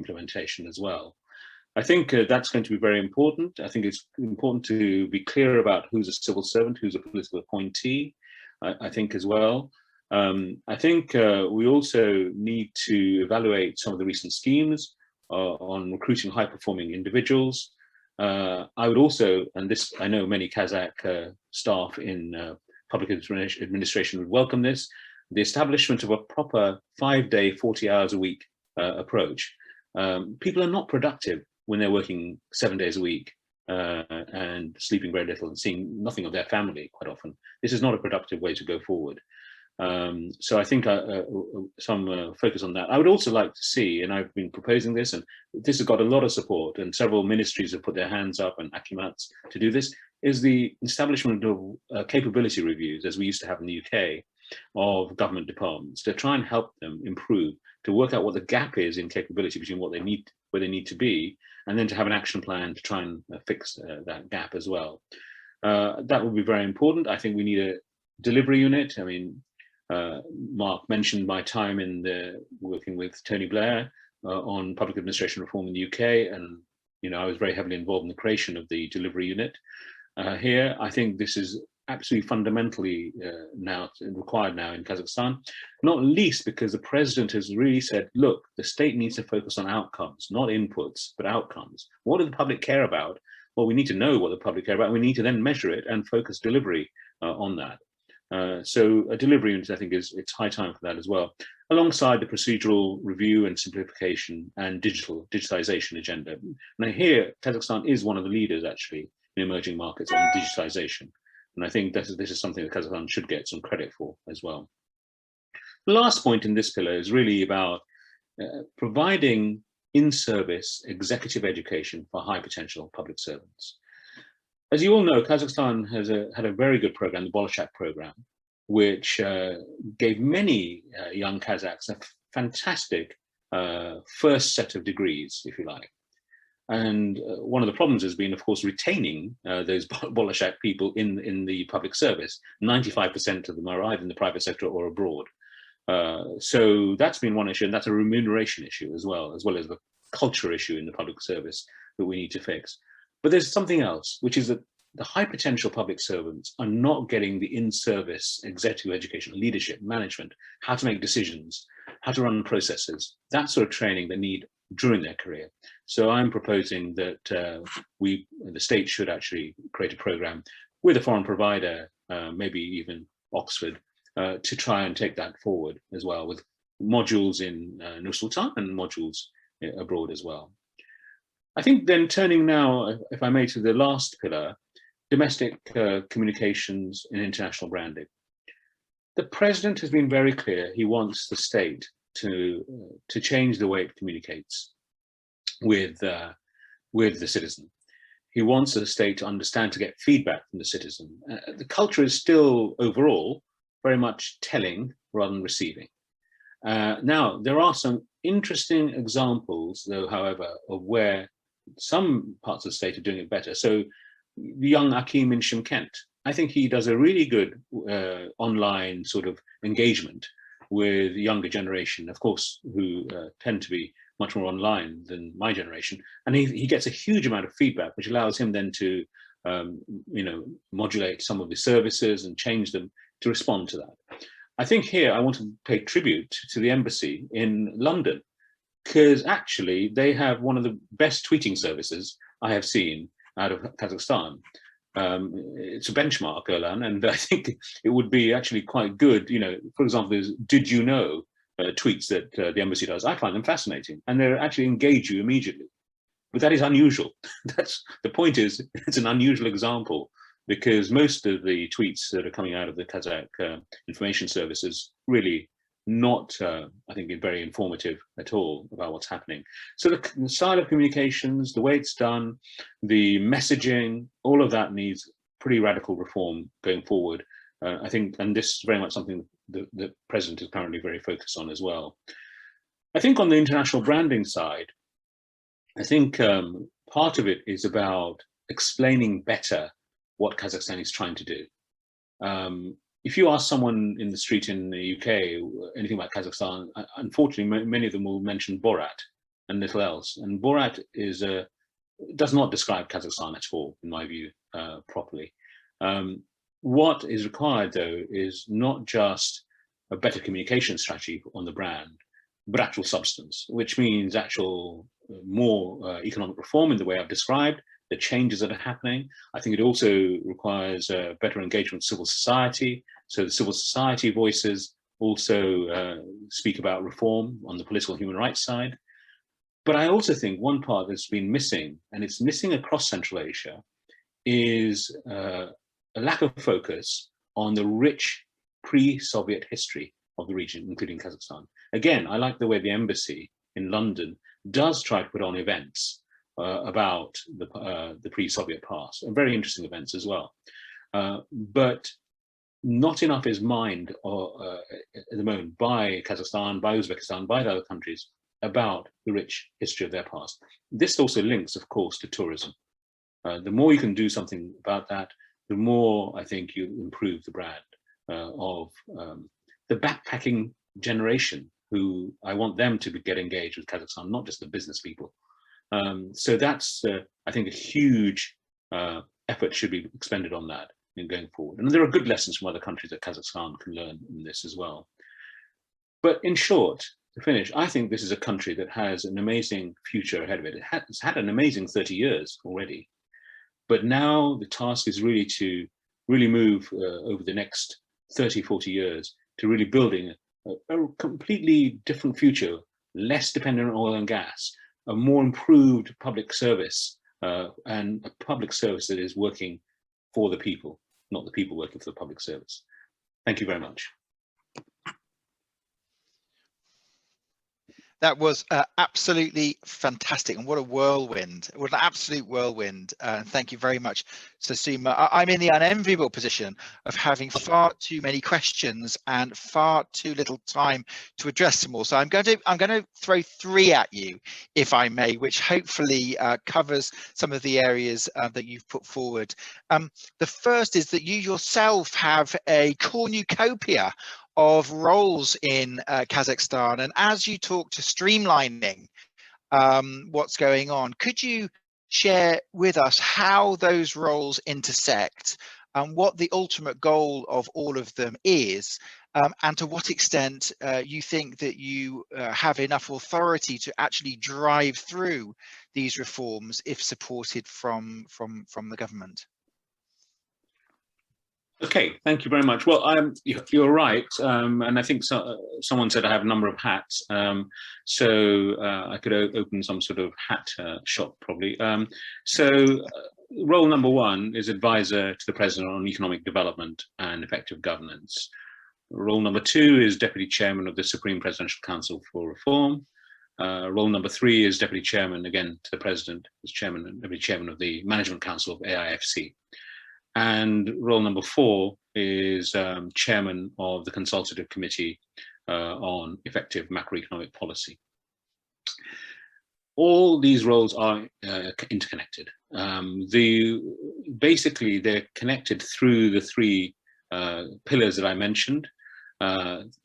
implementation as well. I think that's going to be very important. I think it's important to be clear about who's a civil servant, who's a political appointee, I think as well. I think we also need to evaluate some of the recent schemes on recruiting high-performing individuals. I would also, and this, I know many Kazakh staff in public administration would welcome this, the establishment of a proper 5-day, 40 hours a week approach. People are not productive when they're working 7 days a week and sleeping very little and seeing nothing of their family quite often. This is not a productive way to go forward. So I think some focus on that. I would also like to see, and I've been proposing this, and this has got a lot of support, and several ministries have put their hands up and akimats to do this, is the establishment of capability reviews, as we used to have in the UK, of government departments, to try and help them improve, to work out what the gap is in capability between what they need, where they need to be, and then to have an action plan to try and fix that gap as well. That would be very important. I think we need a delivery unit. I mean, Mark mentioned my time in working with Tony Blair on public administration reform in the UK, and you know, I was very heavily involved in the creation of the delivery unit. Here, I think this is absolutely fundamentally now required now in Kazakhstan, not least because the president has really said, look, the state needs to focus on outcomes, not inputs, but outcomes. What do the public care about? Well, we need to know what the public care about. We need to then measure it and focus delivery on that. So a delivery unit, I think, it's high time for that as well, alongside the procedural review and simplification and digitization agenda. Now here, Kazakhstan is one of the leaders actually in emerging markets on digitization. And I think this is something that Kazakhstan should get some credit for as well. The last point in this pillar is really about providing in-service executive education for high potential public servants. As you all know, Kazakhstan has had a very good program, the Bolshak program, which gave many young Kazakhs a fantastic first set of degrees, if you like. And one of the problems has been, of course, retaining those Bolshak people in the public service. 95% of them are either in the private sector or abroad. So that's been one issue, and that's a remuneration issue as well as the culture issue in the public service that we need to fix. But there's something else, which is that the high potential public servants are not getting the in-service executive education, leadership, management, how to make decisions, how to run processes, that sort of training they need during their career. So I'm proposing that the state should actually create a program with a foreign provider, maybe even Oxford, to try and take that forward as well, with modules in Nur-Sultan and modules abroad as well. I think then turning now, if I may, to the last pillar, domestic communications and international branding. The president has been very clear. He wants the state to change the way it communicates with the citizen. He wants the state to understand, to get feedback from the citizen. The culture is still overall very much telling rather than receiving. Now, there are some interesting examples, though, however, of where some parts of the state are doing it better. So the young Akim in Shymkent, I think he does a really good online sort of engagement with the younger generation, of course, who tend to be much more online than my generation. And he gets a huge amount of feedback, which allows him then to you know, modulate some of the services and change them to respond to that. I think here I want to pay tribute to the embassy in London, because actually they have one of the best tweeting services I have seen out of Kazakhstan. It's a benchmark, Erlan, and I think it would be actually quite good. You know, for example, there's "Did you know" tweets that the embassy does. I find them fascinating, and they actually engage you immediately. But that is unusual. That's the point. Is it's an unusual example, because most of the tweets that are coming out of the Kazakh information services really not, I think, very informative at all about what's happening. So the style of communications, the way it's done, the messaging, all of that needs pretty radical reform going forward. I think, and this is very much something the president is currently very focused on as well. I think on the international branding side, I think part of it is about explaining better what Kazakhstan is trying to do. If you ask someone in the street in the UK anything about Kazakhstan, unfortunately, many of them will mention Borat and little else. And Borat does not describe Kazakhstan at all, in my view, properly. What is required, though, is not just a better communication strategy on the brand, but actual substance, which means actual more economic reform in the way I've described, the changes that are happening. I think it also requires better engagement with civil society. So the civil society voices also speak about reform on the political human rights side. But I also think one part that's been missing, and it's missing across Central Asia, is a lack of focus on the rich pre-Soviet history of the region, including Kazakhstan. Again, I like the way the embassy in London does try to put on events about the pre-Soviet past, and very interesting events as well. But not enough is mined at the moment by Kazakhstan, by Uzbekistan, by the other countries about the rich history of their past. This also links, of course, to tourism. The more you can do something about that, the more I think you improve the brand of the backpacking generation, who I want them to get engaged with Kazakhstan, not just the business people. So that's, I think, a huge effort should be expended on that in going forward. And there are good lessons from other countries that Kazakhstan can learn in this as well. But in short, to finish, I think this is a country that has an amazing future ahead of it. It's had an amazing 30 years already. But now the task is really to move over the next 30, 40 years to really building a completely different future, less dependent on oil and gas, a more improved public service, and a public service that is working for the people, not the people working for the public service. Thank you very much. That was absolutely fantastic, and what a whirlwind! What an absolute whirlwind! Thank you very much, Sir Suma. I'm in the unenviable position of having far too many questions and far too little time to address them all. So I'm going to throw three at you, if I may, which hopefully covers some of the areas that you've put forward. The first is that you yourself have a cornucopia of roles in Kazakhstan, and as you talk to streamlining what's going on, could you share with us how those roles intersect and what the ultimate goal of all of them is, and to what extent you think that you have enough authority to actually drive through these reforms if supported from the government? Okay, thank you very much. Well, you're right, and I think someone said I have a number of hats, so I could open some sort of hat shop probably. Role number one is advisor to the president on economic development and effective governance. Role number two is deputy chairman of the Supreme Presidential Council for Reform. Role number three is deputy chairman, again to the president, as chairman and deputy chairman of the Management Council of AIFC. And role number four is chairman of the Consultative Committee on Effective Macroeconomic Policy. All these roles are interconnected. Basically, they're connected through the three pillars that I mentioned.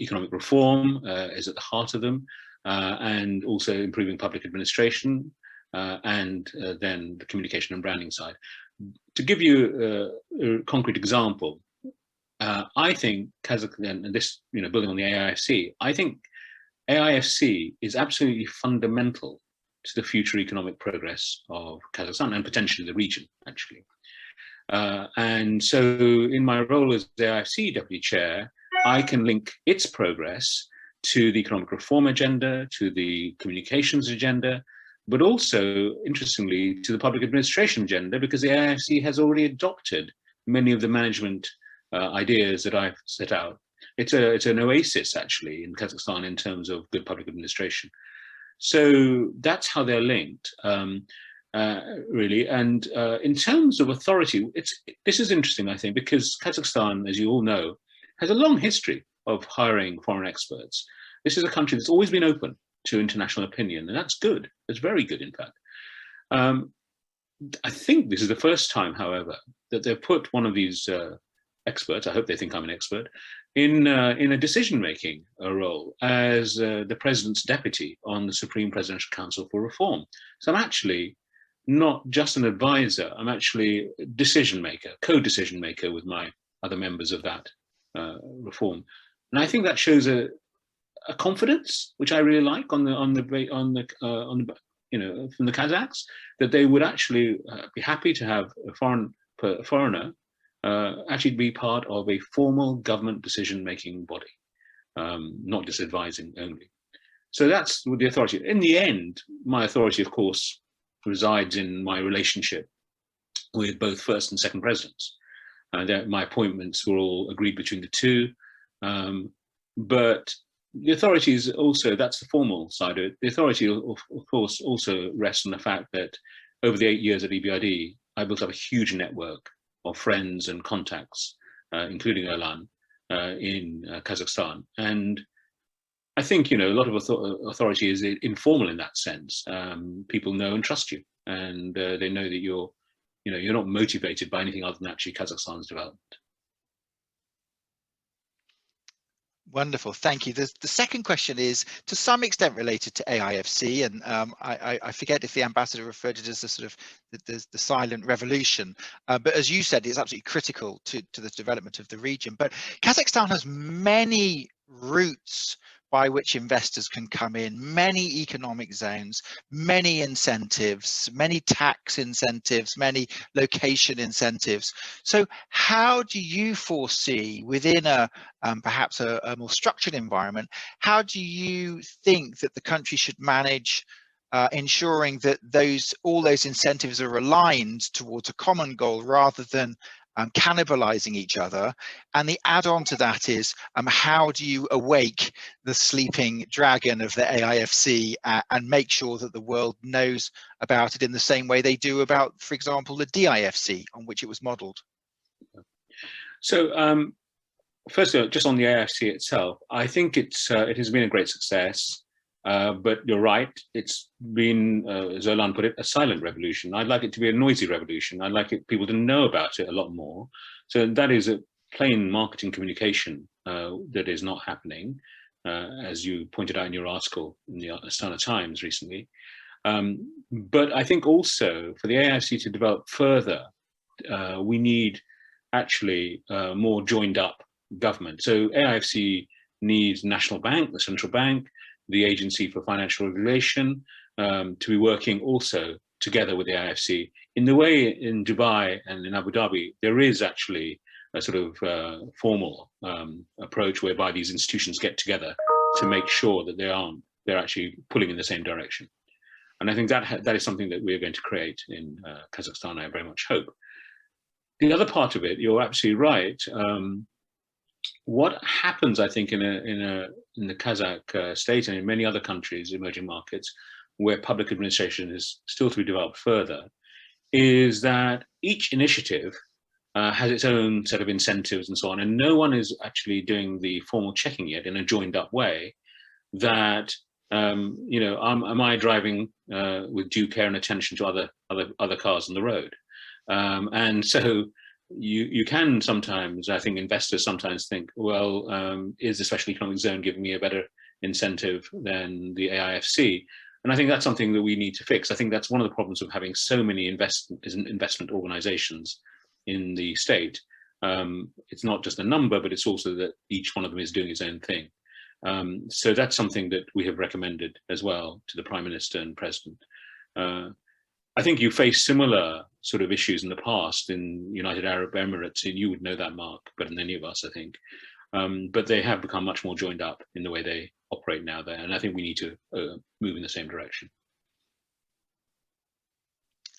Economic reform is at the heart of them, and also improving public administration, and then the communication and branding side. To give you a concrete example, I think Kazakhstan, and this, building on the AIFC, I think AIFC is absolutely fundamental to the future economic progress of Kazakhstan and potentially the region, actually. And so in my role as the AIFC deputy chair, I can link its progress to the economic reform agenda, to the communications agenda, but also, interestingly, to the public administration agenda, because the AIFC has already adopted many of the management ideas that I've set out. it's an oasis actually in Kazakhstan in terms of good public administration. So that's how they're linked, really. And in terms of authority, this is interesting, I think, because Kazakhstan, as you all know, has a long history of hiring foreign experts. This is a country that's always been open to international opinion, and that's good. It's very good, in fact. I think this is the first time, however, that they've put one of these experts, I hope they think I'm an expert, in a decision-making role as the president's deputy on the Supreme Presidential Council for Reform. So I'm actually not just an advisor, I'm actually a decision-maker, co-decision maker with my other members of that reform. And I think that shows a confidence, which I really like on the you know, from the Kazakhs, that they would actually be happy to have a foreigner actually be part of a formal government decision-making body, not just advising only. So that's with the authority. In the end, my authority, of course, resides in my relationship with both first and second presidents. My appointments were all agreed between the two, but the authority is also, that's the formal side of it. The authority, of course, also rests on the fact that over the 8 years at EBRD, I built up a huge network of friends and contacts, including Erlan, in Kazakhstan. And I think, you know, a lot of authority is informal in that sense. People know and trust you, and they know that you're not motivated by anything other than actually Kazakhstan's development. Wonderful, thank you. The second question is to some extent related to AIFC, and I forget if the ambassador referred to it as the sort of the silent revolution, but as you said, it's absolutely critical to the development of the region. But Kazakhstan has many routes by which investors can come in, many economic zones, many incentives, many tax incentives, many location incentives. So how do you foresee within perhaps a more structured environment, how do you think that the country should manage ensuring that all those incentives are aligned towards a common goal rather than cannibalizing each other? And the add-on to that is how do you awake the sleeping dragon of the AIFC and make sure that the world knows about it in the same way they do about, for example, the DIFC on which it was modeled? So first of all, just on the AIFC itself, I think it has been a great success. But you're right, it's been, as Erlan put it, a silent revolution. I'd like it to be a noisy revolution. I'd like people to know about it a lot more. So that is a plain marketing communication that is not happening, as you pointed out in your article in the Astana Times recently. But I think also for the AIFC to develop further, we need actually more joined up government. So AIFC needs National Bank, the central bank, the Agency for Financial Regulation, to be working also together with the IFC. In the way in Dubai and in Abu Dhabi, there is actually a sort of formal approach whereby these institutions get together to make sure that they're actually pulling in the same direction. And I think that is something that we're going to create in Kazakhstan, I very much hope. The other part of it, you're absolutely right. What happens, I think, in the Kazakh state and in many other countries, emerging markets, where public administration is still to be developed further, is that each initiative has its own set of incentives and so on, and no one is actually doing the formal checking yet in a joined up way that, you know, am I driving with due care and attention to other cars on the road? And so you can sometimes, I think investors sometimes think, well, is the special economic zone giving me a better incentive than the AIFC? And I think that's something that we need to fix. I think that's one of the problems of having so many investment organizations in the state. It's not just a number, but it's also that each one of them is doing its own thing. So that's something that we have recommended as well to the Prime Minister and President. I think you faced similar sort of issues in the past in United Arab Emirates, and you would know that, Mark, better than any of us, I think. But they have become much more joined up in the way they operate now there, and I think we need to move in the same direction.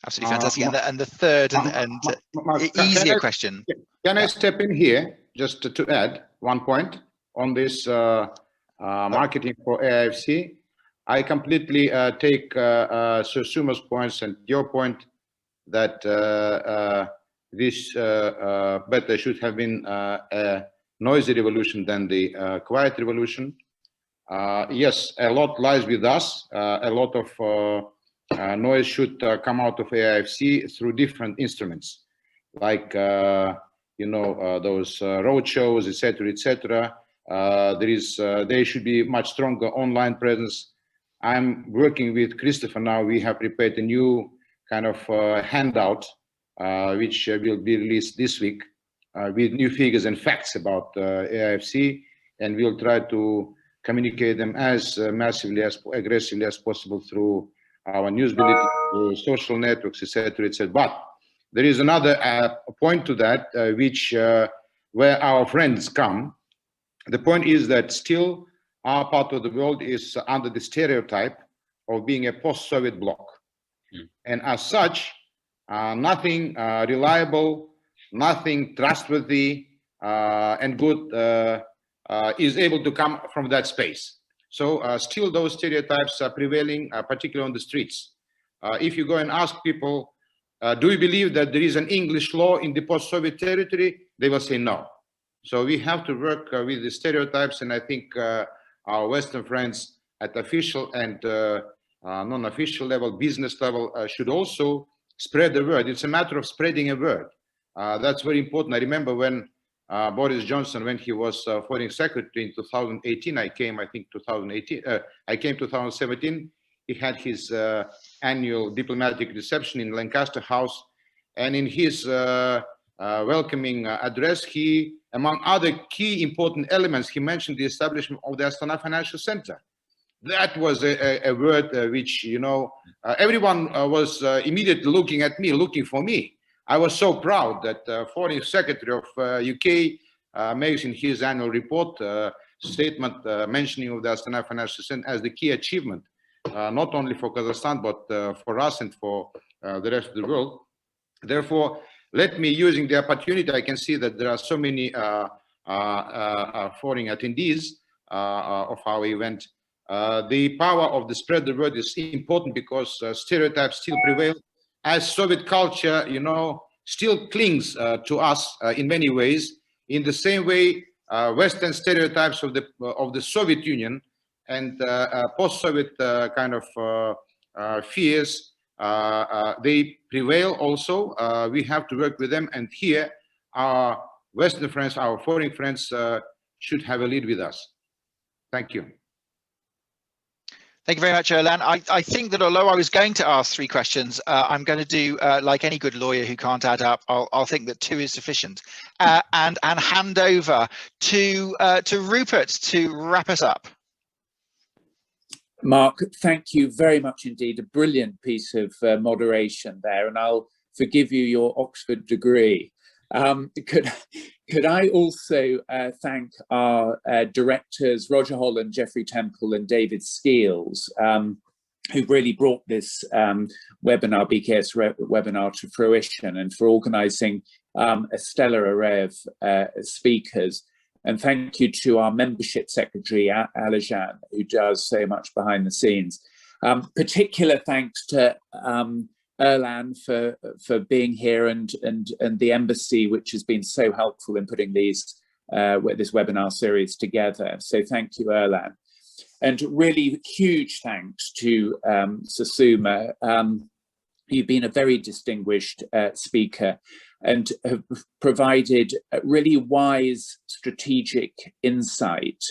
Absolutely fantastic. And the third easier question. Can I step in here just to add one point? on this marketing for AIFC. I completely take Sir Suma's points and your point that this better should have been a noisy revolution than the quiet revolution. Yes, a lot lies with us. A lot of noise should come out of AIFC through different instruments, like those road shows, etc., etc. There should be much stronger online presence. I'm working with Christopher now. We have prepared a new kind of handout, which will be released this week with new figures and facts about AIFC, and we'll try to communicate them as massively, as aggressively as possible through our news bulletins, social networks, etc., etc. But there is another point to that, where our friends come. The point is that still our part of the world is under the stereotype of being a post-Soviet bloc. And as such, nothing reliable, nothing trustworthy and good is able to come from that space. So still those stereotypes are prevailing, particularly on the streets. If you go and ask people, do you believe that there is an English law in the post-Soviet territory? They will say no. So we have to work with the stereotypes, and I think our Western friends at official and non-official level, business level, should also spread the word. It's a matter of spreading a word. That's very important. I remember when Boris Johnson, when he was foreign secretary in 2018, I came 2017, he had his annual diplomatic reception in Lancaster House, and in his welcoming address, he, among other key important elements, he mentioned the establishment of the Astana Financial Center. That was a word which, everyone was immediately looking at me, looking for me. I was so proud that Foreign Secretary of UK makes in his annual report statement mentioning of the Astana Financial Center as the key achievement, not only for Kazakhstan, but for us and for the rest of the world. Therefore, let me, using the opportunity, I can see that there are so many foreign attendees of our event. The power of the spread the word is important because stereotypes still prevail, as Soviet culture, still clings to us in many ways. In the same way, Western stereotypes of the Soviet Union and post-Soviet kind of fears, they prevail also. We have to work with them, and here our Western friends, our foreign friends, should have a lead with us. Thank you. Thank you very much, Erlan. I think that although I was going to ask 3 questions, I'm going to do like any good lawyer who can't add up. I'll think that 2 is sufficient, and hand over to Rupert to wrap us up. Mark, thank you very much indeed. A brilliant piece of moderation there, and I'll forgive you your Oxford degree. Could I also thank our directors, Roger Holland, Jeffrey Temple and David Skeels, who really brought this webinar, BKS webinar, to fruition, and for organising a stellar array of speakers. And thank you to our membership secretary, Alijan, who does so much behind the scenes. Particular thanks to Erlan for being here, and the embassy, which has been so helpful in putting this webinar series together. So thank you, Erlan. And really huge thanks to Sir Suma. You've been a very distinguished speaker and have provided really wise strategic insight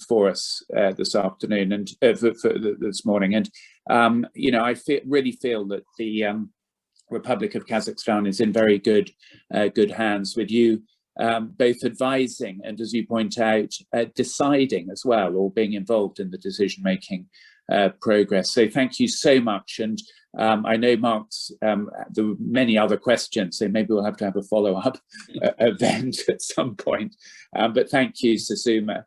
for us this afternoon and this morning. And I really feel that the Republic of Kazakhstan is in very good hands with you, both advising and, as you point out, deciding as well, or being involved in the decision-making progress. So thank you so much. And I know Mark's there were many other questions, so maybe we'll have to have a follow-up event at some point. But thank you, Sir Suma.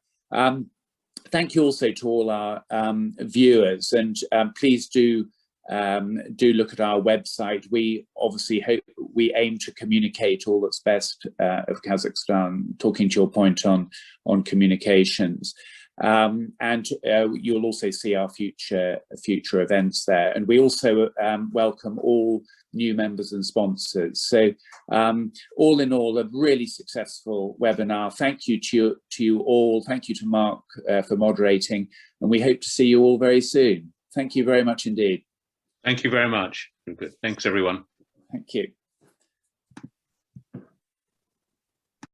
Thank you also to all our viewers, and please do do look at our website. We obviously aim to communicate all that's best of Kazakhstan, talking to your point on communications. And you'll also see our future events there. And we also welcome all new members and sponsors. So all in all, a really successful webinar. Thank you to you all. Thank you to Mark for moderating. And we hope to see you all very soon. Thank you very much indeed. Thank you very much. Thanks, everyone. Thank you.